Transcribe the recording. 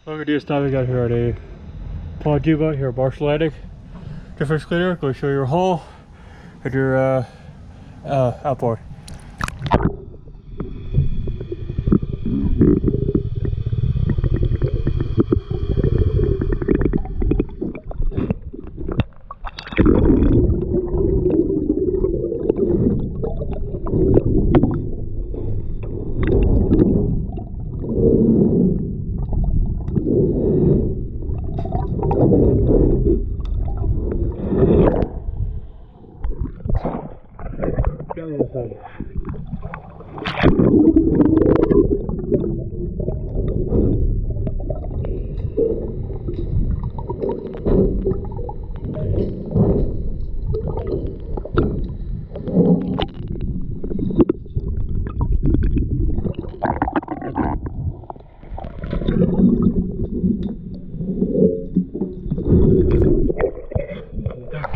I'm gonna do this time we got here at a Pontoon out here at Marshall Landing. Different cleaner, go show your hull and your outboard. Down the other side.